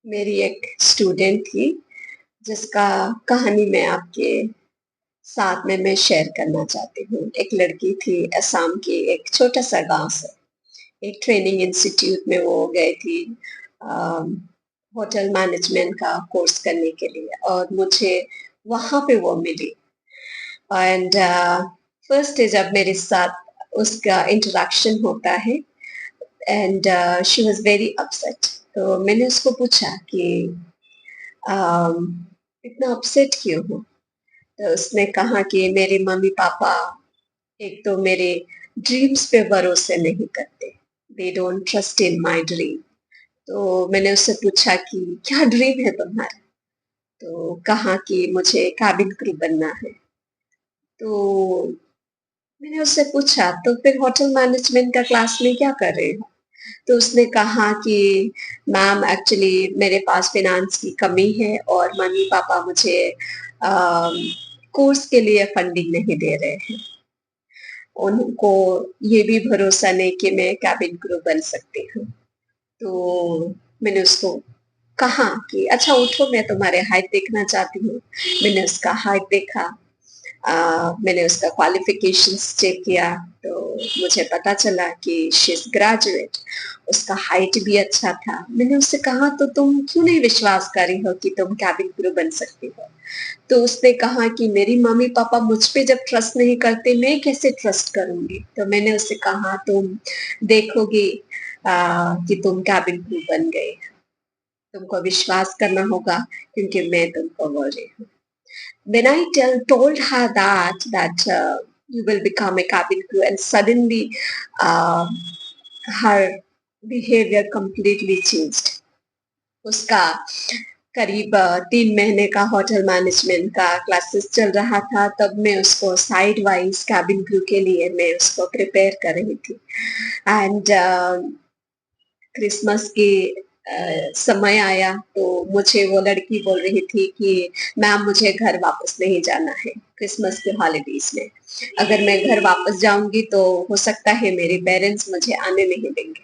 मेरी एक स्टूडेंट थी, जिसका कहानी मैं आपके साथ में मैं शेयर करना चाहती हूँ। एक लड़की थी असम की, एक छोटा-सा गाँव से। एक ट्रेनिंग इंस्टीट्यूट में वो गई थी अम, होटल मैनेजमेंट का कोर्स करने के लिए और मुझे वहाँ पे वो मिली एंड फर्स्ट डे जब मेरे साथ उसका इंटरेक्शन होता है and she was very upset. तो मैंने उसको पूछा कि अम, इतना अपसेट क्यों हो? तो उसने कहा कि मेरे मम्मी-पापा एक तो मेरे ड्रीम्स पे भरोसे नहीं करते। They don't trust in my dream. तो मैंने उससे पूछा कि क्या ड्रीम है तुम्हारा? तो कहा कि मुझे केबिन क्रू बनना है। तो मैंने उससे पूछा तो फिर होटल मैनेजमेंट का क्लास में क्या कर रहे हो? तो उसने कहा कि मैम एक्चुअली मेरे पास फाइनेंस की कमी है और मम्मी-पापा मुझे कोर्स के लिए फंडिंग नहीं दे रहे हैं। उनको ये भी भरोसा नहीं कि मैं केबिन क्रू बन सकती हूँ। तो मैंने उसको कहा कि अच्छा उठो मैं तुम्हारे हाइट देखना चाहती हूँ। मैंने उसका हाइट देखा। मैंने उसका क्वालिफ़िकेशंस चेक किया, तो मुझे पता चला कि शी इज़ ग्रेजुएट, उसका हाइट भी अच्छा था। मैंने उससे कहा तो तुम क्यों नहीं विश्वास कर रही हो कि तुम केबिन क्रू बन सकती हो? तो उसने कहा कि मेरी मम्मी-पापा मुझ पे जब ट्रस्ट नहीं करते, मैं कैसे ट्रस्ट करूँगी? तो मैंने उससे कहा तुम देखोगी कि तुम केबिन क्रू बन गए। तुमको विश्वास करना होगा क्योंकि मैं तुमको बोल रही हूँ। When I told her that you will become a cabin crew, and suddenly uh, her behavior completely changed. उसका करीब 3 महीने का होटल मैनेजमेंट का क्लासेस चल रहा था, तब मैं उसको साइड वाइज़ केबिन क्रू के लिए मैं उसको प्रिपेयर कर रही थी एंड क्रिसमस के समय आया तो मुझे वो लड़की बोल रही थी कि मैम मुझे घर वापस नहीं जाना है क्रिसमस के हॉलिडेज़ में। अगर मैं घर वापस जाऊँगी तो हो सकता है मेरे पेरेंट्स मुझे आने नहीं देंगे।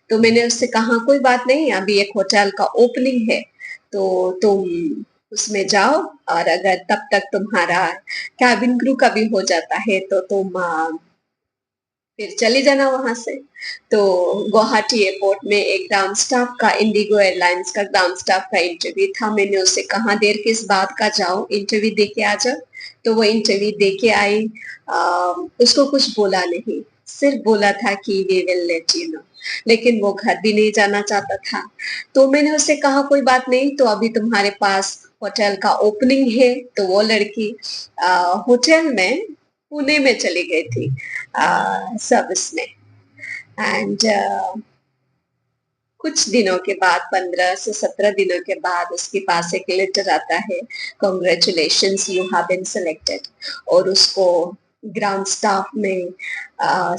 तो मैंने उससे कहा कोई बात नहीं अभी एक होटल का ओपनिंग है, तो तुम उसमें जाओ और अगर तब तक तुम्हारा केबिन क्रू का भी हो जाता है तो तुम फिर चले जाना वहाँ से। तो गुवाहाटी एयरपोर्ट में एक ग्राउंड स्टाफ का इंडिगो एयरलाइंस का ग्राउंड स्टाफ का इंटरव्यू था। मैंने उससे कहा देर किस बात का जाओ, इंटरव्यू दे के आ जाओ। तो वो इंटरव्यू दे के आई। उसको कुछ बोला नहीं, सिर्फ बोला था कि we will let you know. लेकिन वो घर भी नहीं जाना चाहता था। तो मैंने उससे कहा कोई बात नहीं तो अभी तुम्हारे पास होटल का ओपनिंग है, तो वो लड़की होटल में पुणे में चली गई थी सर्विस में एंड कुछ दिनों के बाद 15 से 17 दिनों के बाद उसके पास एक लेटर आता है congratulations you have been selected और उसको ग्राउंड स्टाफ में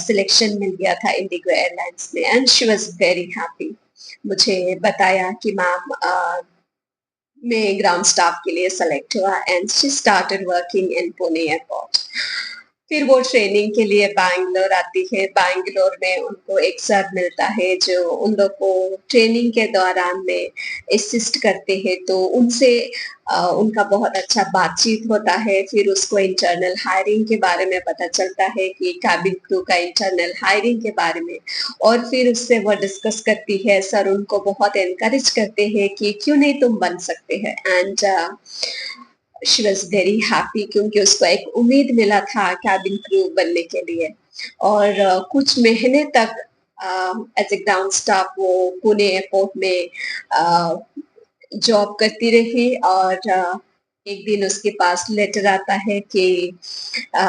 सिलेक्शन मिल गया था इंडिगो एयरलाइंस में and she was very happy. मुझे बताया कि मैम मैं ग्राउंड स्टाफ के लिए सेलेक्ट हुआ and she started working in Pune airport. फिर वो ट्रेनिंग के लिए बैंगलोर आती है। बैंगलोर में उनको एक सर मिलता है जो उन लोग को ट्रेनिंग के दौरान में असिस्ट करते हैं तो उनसे उनका बहुत अच्छा बातचीत होता है। फिर उसको इंटरनल हायरिंग के बारे में पता चलता है कि केबिन क्रू का इंटरनल हायरिंग के बारे में और फिर उससे वो डिस्कस करती है। सर उनको बहुत एनकरेज करते हैं कि क्यों नहीं तुम बन सकते हैं and she was very happy क्योंकि उसको एक उम्मीद मिला था केबिन क्रू बनने के लिए और कुछ महीने तक एज़ अ ग्राउंड स्टाफ वो पुणे एयरपोर्ट में जॉब करती रही और एक दिन उसके पास लेटर आता है कि अ,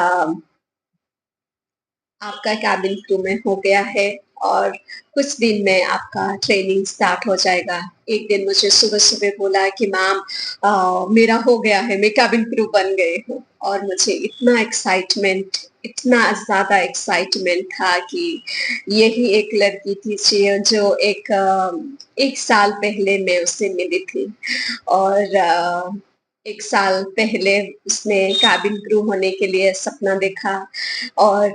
आपका केबिन क्रू में हो गया है और कुछ दिन में आपका ट्रेनिंग स्टार्ट हो जाएगा। एक दिन मुझे सुबह-सुबह बोला कि मैम मेरा हो गया है, मैं केबिन क्रू बन गई हूँ और मुझे इतना ज़्यादा एक्साइटमेंट था कि यही एक लड़की थी जो 1 साल पहले मैं उससे मिली थी और 1 साल पहले उसने केबिन क्रू होने के लिए सपना देखा और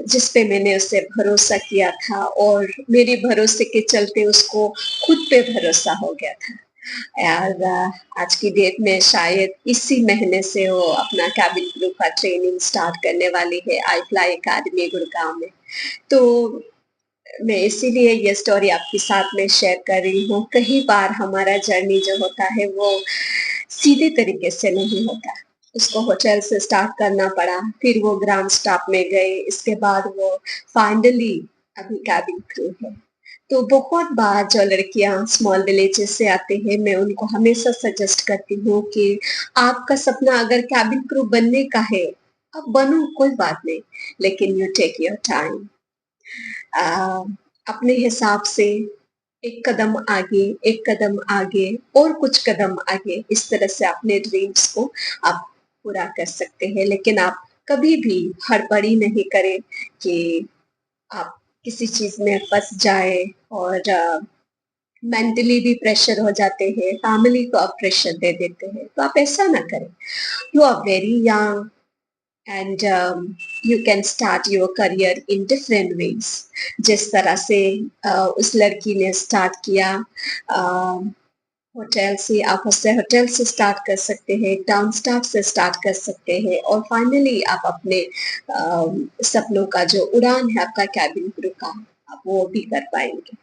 जिस पे मैंने उसे भरोसा किया था और मेरे भरोसे के चलते उसको खुद पे भरोसा हो गया था। और आज की डेट में शायद इसी महीने से वो अपना केबिन क्रू का ट्रेनिंग स्टार्ट करने वाली है आई फ्लाई अकेडमी गुड़गाँव में। तो मैं इसीलिए ये स्टोरी आपके साथ में शेयर कर रही हूँ। कई बार हमारा जर्नी जो होता है वो सीधे तरीके से नहीं होता। उसको होटल से स्टार्ट करना पड़ा, फिर वो ग्रांड स्टाफ में गए, इसके बाद वो फाइनली अभी केबिन क्रू है। तो बहुत बार जो लड़कियाँ स्मॉल विलेजेस से आती हैं, मैं उनको हमेशा सजेस्ट करती हूँ कि आपका सपना अगर केबिन क्रू बनने का है, आप बनो कोई बात नहीं, लेकिन यू टेक योर टाइम। अ, अपने हिसाब से एक कदम आगे, एक कदम आगे और कुछ कदम आगे, इस तरह से अपने ड्रीम्स को आप पूरा कर सकते हैं। लेकिन आप कभी भी हड़बड़ी नहीं करें कि आप किसी चीज़ में फँस जाएँ और मेंटली भी प्रेशर हो जाते हैं, फैमिली को आप प्रेशर दे देते हैं, तो आप ऐसा ना करें। You are very young and you can start your career in different ways. जिस तरह से उस लड़की ने स्टार्ट किया होटल से, आप उससे होटल से स्टार्ट कर सकते हैं, डाउन स्टाफ से स्टार्ट कर सकते हैं और फाइनली आप अपने सपनों का जो उड़ान है आपका कैबिन क्रू का, आप वो भी कर पाएंगे।